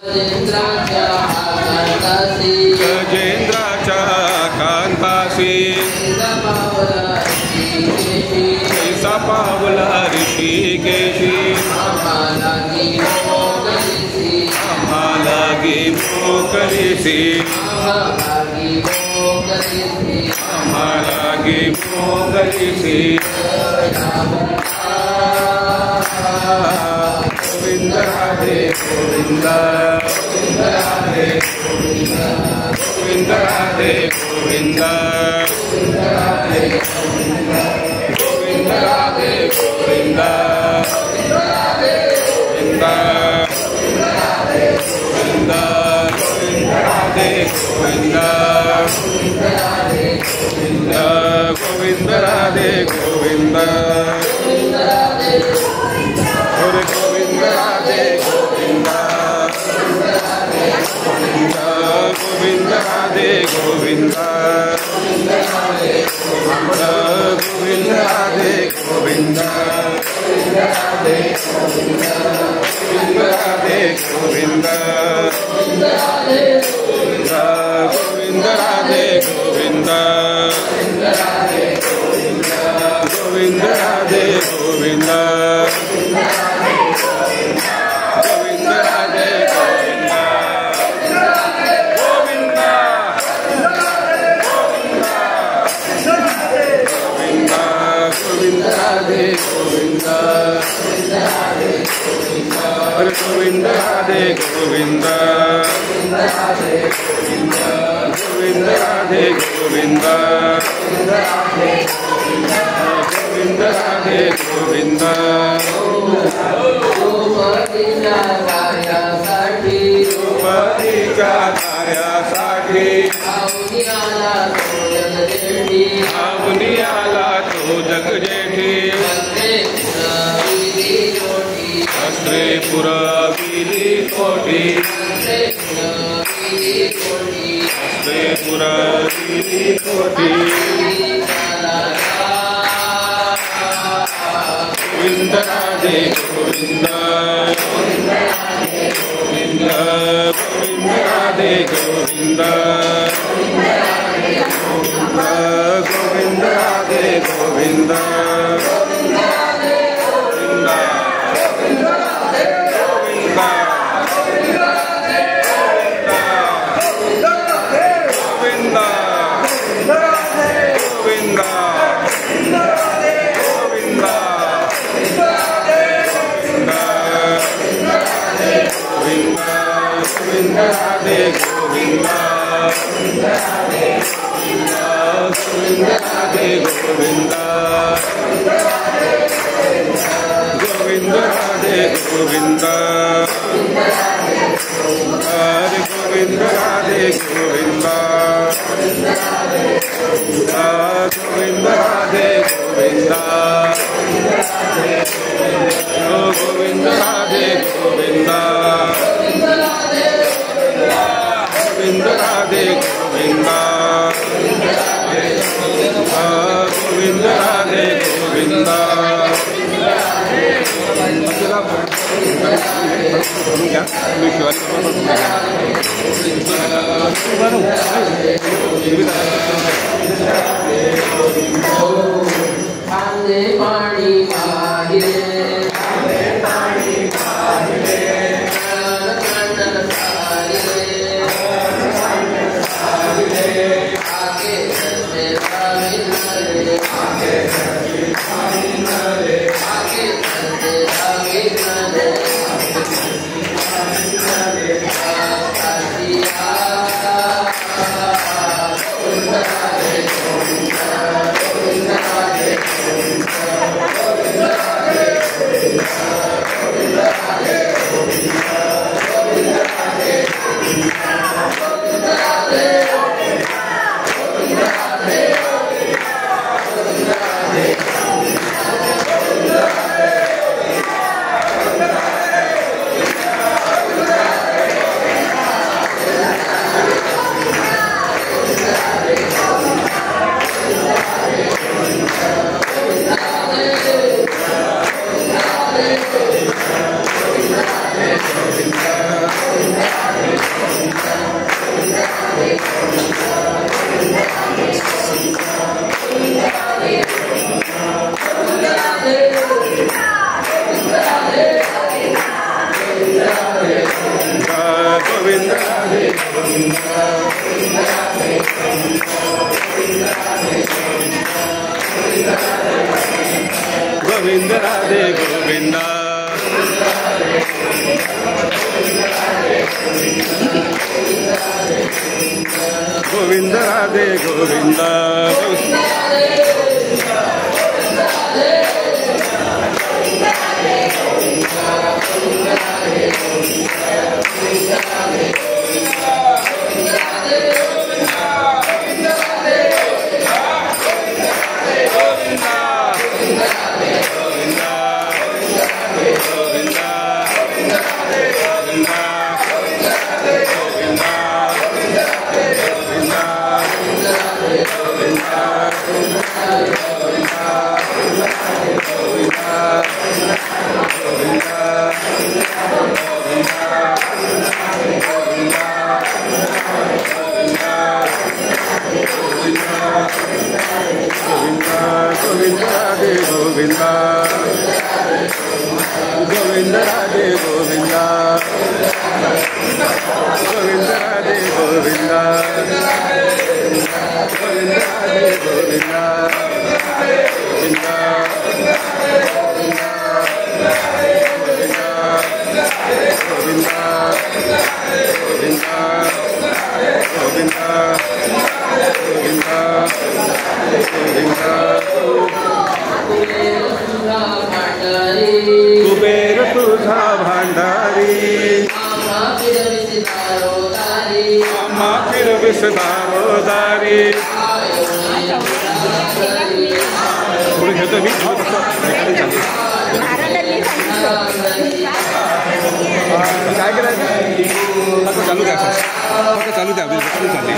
गजेंद्राच्या कांतासी कैसा पावला ऋषिकेशी आम्हाला गे मोकरीसी आम्हाला गे मोकरीसी गोविंद राधे गोविंद गोविंद राधे गोविंद गोविंद राधे गोविंद गोविंद गोविंद राधे गोविंद गोविंद राधे गोविंद हरे गोविंद राधे गोविंद गोविंद राधे गोविंद गोविंद राधे गोविंद गोविंद राधे गोविंद गोविंद राधे गोविंद गोविंद राधे गोविंद गोविंद राधे गोविंद गोविंद गोविंद राधे गोविंद हरे गोविंद राधे गोविंद गोविंद राधे गोविंद गोविंद राधे गोविंद द्रौपदीच्या कार्यासाठी आवनी आला तो जगजेठी अस्त्रे पुरविली कोटी अस्त्रे पुरविली कोटी गोविंद राधे गोविंद गोविंद गोविंद राधे गोविंद गोविंद राधे गोविंद गोविंद राधे गोविंद गोविंद राधे गोविंद गोविंद राधे गोविंद हरे गोविंद राधे गोविंद गोविंद राधे गोविंद गोविंद राधे गोविंद गोविंद राधे गोविंद गोविंद राधे गोविंद Govinda गोविंद राधे गोविंद गोविंद राधे गोविंद कुबेर तुझा भांडारी आम्हा फिरविसदारो दारी पुढे घेतो मी काय करायचं चालू द्या चालू द्या चालू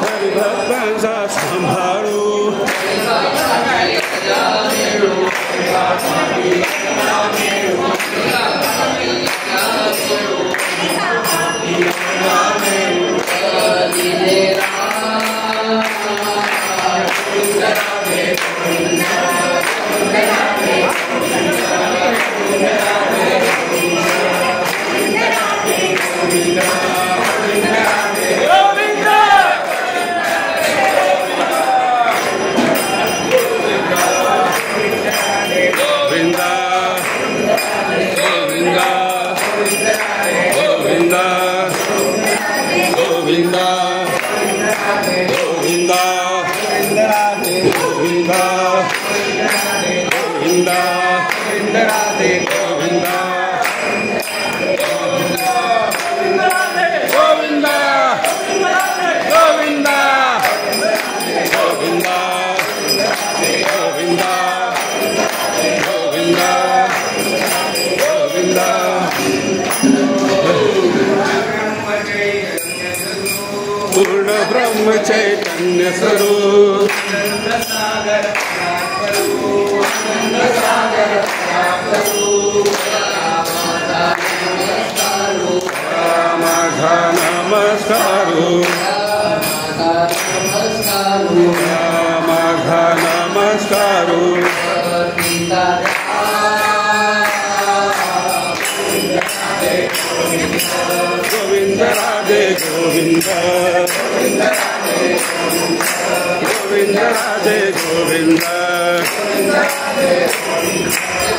हरिभक्तांचा सांभाळू पूर्ण ब्रह्म चैतन्य स्वरूप माझा नमस्कारो माझा नमस्कारो गोविंद राधे गोविंद गोविंद राधे गोविंद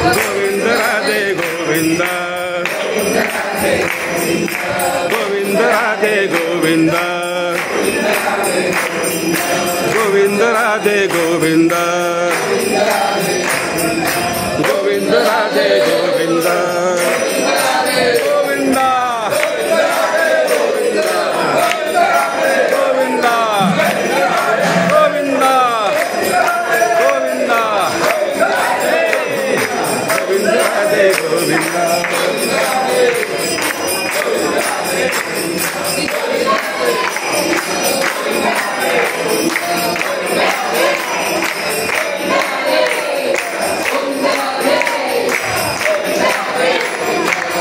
गोविंद राधे गोविंद गोविंद गोविंद राधे गोविंद गोविंद राधे गोविंद गोविंद राधे गोविंद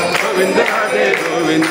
गोविंद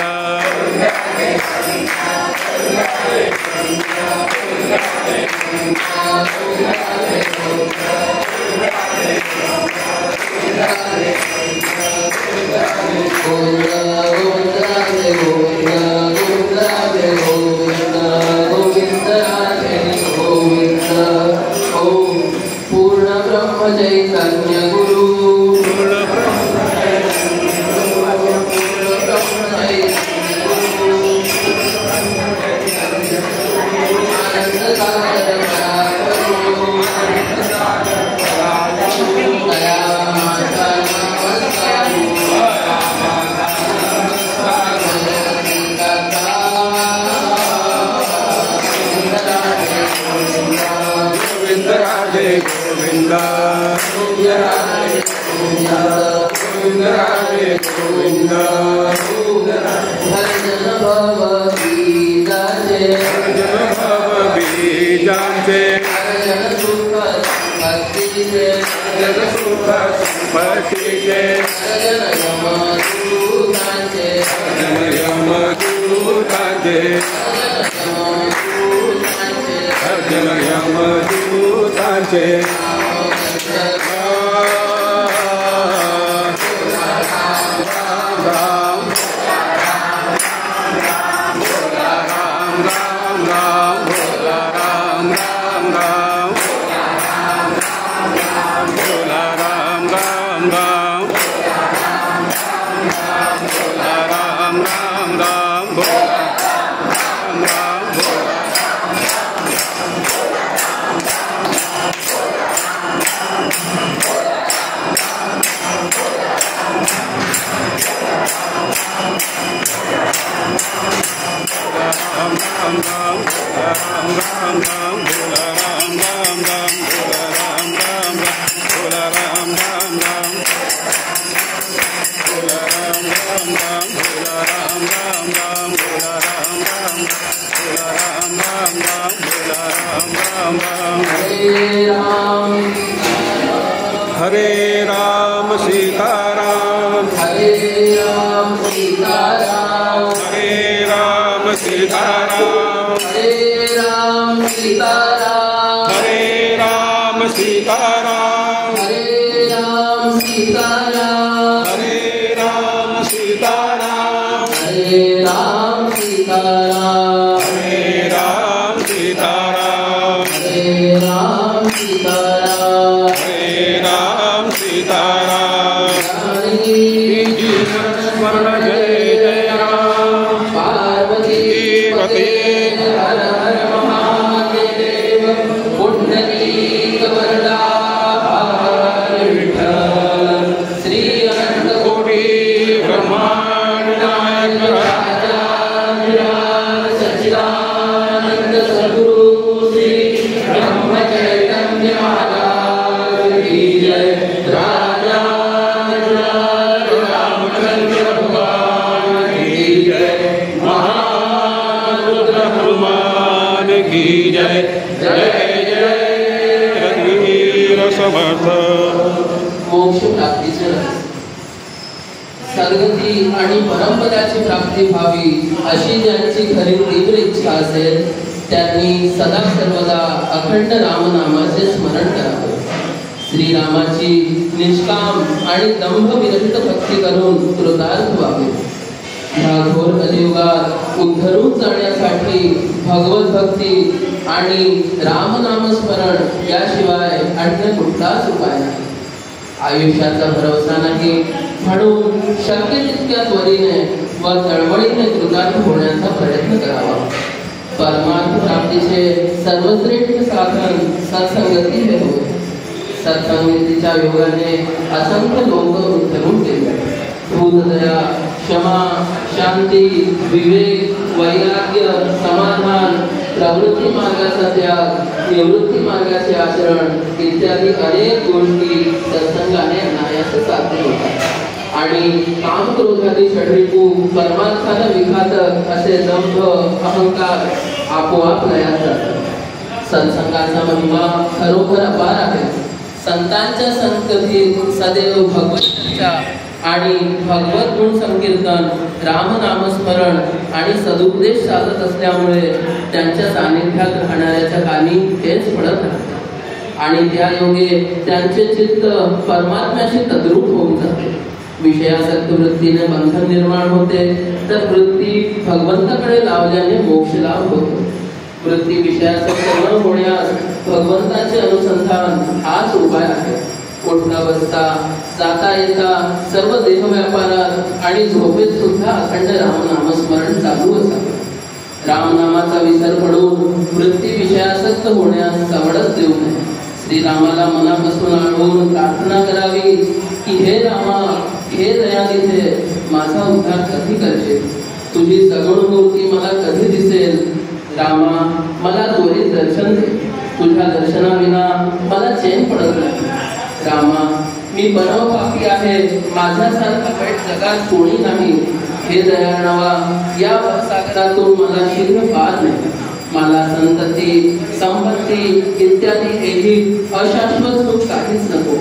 हरे राम सीताराम हरे राम सीताराम हरे राम सीताराम हरे राम सीताराम हरे राम सीताराम हरे राम सीताराम हरे राम सीताराम हरे राम सीताराम हरे राम सीताराम हरे राम सीताराम हरे राम सीताराम जानकी स्मरण जय जय राम पार्वती पते हर हर महादेव पुंडलीक वरदा विठ्ठल श्री अनंत कोटि ब्रह्मांड नायक सच्चिदानंद सद्गुरु श्री ब्रह्म चैतन्य महाराज की जय। राजा रामचंद्र भगवान की जय। महारुद्र हनुमान की जय जय जय रघुवीर समर्थ। मोक्ष प्राप्तीचे रहस्य सद्गती आणि परमपदाची प्राप्ती व्हावी अशी ज्यांची खरी तीव्र इच्छा असेल त्यांनी सदा सर्वदा अखंड रामनामाचे स्मरण करावे। श्रीरामाची निष्काम आणि दंभविरहित भक्ती करून कृतार्थ व्हावे। ह्या घोर कलियुगात उद्धरून जाण्यासाठी भगवत भक्ती आणि रामनामस्मरण याशिवाय अन्य कुठलाच उपाय नाही। आयुष्याचा भरवसा नाही, म्हणून शक्य तितक्या त्वरेने व तळमळीने कृतार्थ होण्याचा प्रयत्न करावा. परमार्थ प्राप्तीचे सर्वश्रेष्ठ साधन सत्संगती हे होय. सत्संगतीच्या योगाने असंख्य लोक उद्धरून गेले. भूतदया, क्षमा, शांती, विवेक, वैराग्य, समाधान, प्रवृत्ती मार्गाचा त्याग, निवृत्ती मार्गाचे आचरण इत्यादी अनेक गोष्टी सत्संगाने अनायास साध्य होतात. आणि काम क्रोधादी षड्रिपू परमार्थाला विघातक असे दंभ अहंकार आपोआप लयात जातात. सत्संगाचा महिमा खरोखर अपार आहे. संतांच्या संगतीत सदैव भगवत चर्चा आणि भगवत गुण संकीर्तन, रामनामस्मरण आणि सदुपदेश साधत असल्यामुळे त्यांच्या सानिध्यात राहणाऱ्याच्या कानी हेच पडत राहते आणि त्या योगे त्यांचे चित्त परमात्म्याशी तद्रूप होऊन जाते. विषयासक्त वृत्तीने बंधन निर्माण होते तर वृत्ती भगवंताकडे लावल्याने मोक्ष लाभ होतो. वृत्ती विषयासक्त न होण्यास भगवंताचे अनुसंधान हाच उपाय आहे. उठता बसता, जाता येता सर्व देह व्यापारात आणि झोपेत सुद्धा अखंड रामनामस्मरण चालू असावे. रामनामाचा विसर पडून वृत्ती विषयासक्त होण्यास सवडच देऊ नये. श्रीरामाला मनापासून आणून प्रार्थना करावी की हे रामा, हे दयानिधे, माझा उद्धार कधी करशील? तुझी सगुण मूर्ती मला कधी दिसेल? रामा, मला त्वरित दर्शन दे. तुझ्या दर्शनाविना मला चैन पडत नाही. रामा, मी परमपापी आहे, माझ्यासारखा वाईट जगात कोणी नाही. हे दयाळवा, या भवसागरातून मला शीघ्र पार नाही. मला संतती, संपत्ती इत्यादी एही अशाश्वत सुख काहीच नको.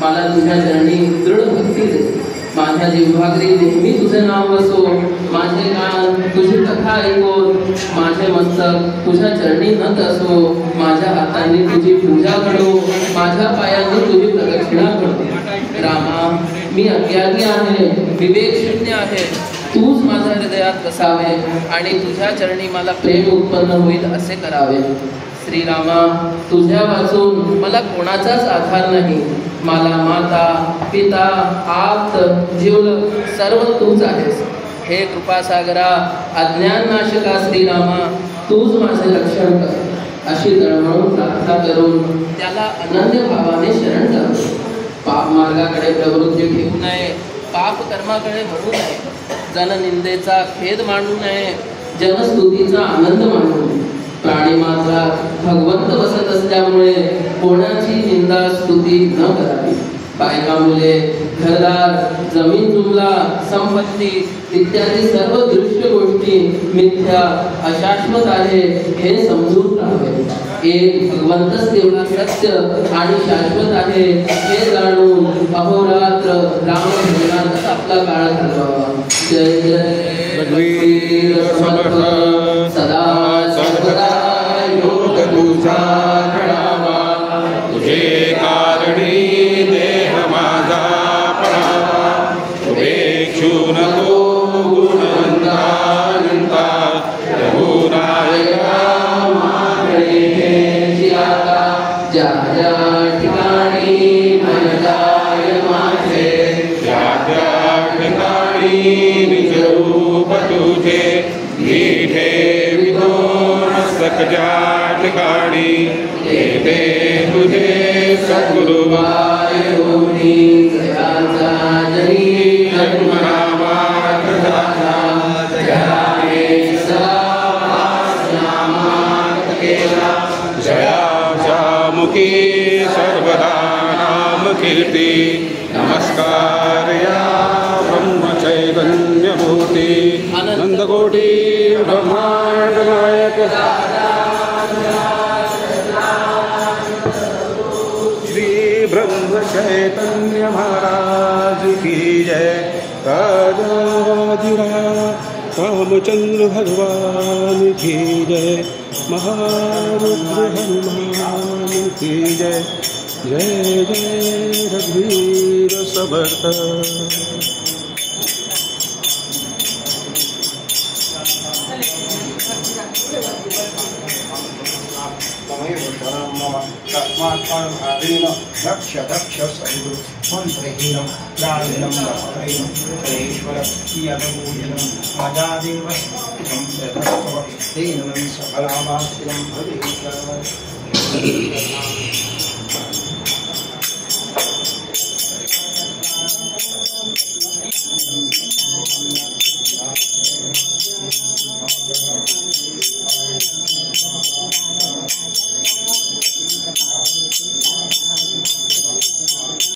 मला तुझ्या चरणी दृढ भक्ती दे. माझ्या जिव्हाग्री नेहमी तुझे नाव वसो. माझे कान तुझी कथा ऐकून, माझे मस्तक तुझ्या चरणी नत असो. माझ्या हातांनी तुझी पूजा करो, माझ्या पायांनी तुझी प्रदक्षिणा करो. रामा, मी अज्ञानी आहे, विवेक शून्य आहे. तूच माझ्या हृदयात बसावे आणि तुझ्या चरणी मला प्रेम उत्पन्न होईल असे करावे. श्रीरामा, तुझ्या वाचून मला कोणाचाच आधार नाही. मला माता, पिता, आप्त, जीवलक सर्व तूच आहेस. हे कृपासागरा, अज्ञान नाशका श्रीरामा, तूच माझे रक्षण कर. अशी तळमळून प्रार्थना करून त्याला अनन्य भावाने शरण जावे. पाप मार्गाकडे प्रवृत्ती ठेवू नये, पाप कर्माकडे वळू नये. जननिंदेचा खेद मानू नये, जनस्तुतीचा आनंद मानू नये. प्राणी मात्रात भगवंत बसत असल्यामुळे कोणाची निंदा स्तुती न करावी. बायका, मुले, घरदार, जमीन जुमला, संपत्ती इत्यादी सर्व दृश्य गोष्टी मिथ्या, अशाश्वत आहे हे समजून राहावे. एक भगवंतच तेवढा सत्य आणि शाश्वत आहे हे जाणून अहोरात्र रामभजनातच आपला काळ घालवावा. जय जय रघुवीर समर्थ. सदा सर्वदा योग तुझा घडावा. तुझे कारणी देह माझा पडावा. शुभेच्छू नको गुणवंता अनंता. रघुनायका मागणे हेची आता. ज्या ज्या ठिकाणी मन जाय माझे, त्या त्या ठिकाणी निज रूप तुझे. मी ठेवितो मस्तक ज्या ठिकाणी, ते तुझे सद्गुरु वायुनी. जयाचा जनी जन्मनामात झाला, जयाने सवास नामात केला. जयाच्या मुखी सर्वदा नाम कीर्ती. नमस्कार या ब्रह्मचैतन्य मूर्ती. नंदकोटी ब्रह्मांड नायक श्री ब्रह्म चैतन्य महाराज की जय. राजाधिराज रामचंद्र भगवान की जय. महारुद्र हनुमान की जय. जय जय रघुवीर समर्थ. तमेव शरणं मम तस्मात्कारणभावेन दक्ष दक्ष सद्गुरु मन्त्रहीनं प्राणिनं दहनैनं हरेश्वर यदपूजनं मजादेव इदं प्रदत्तव तेन सकलावासिनं भवेत्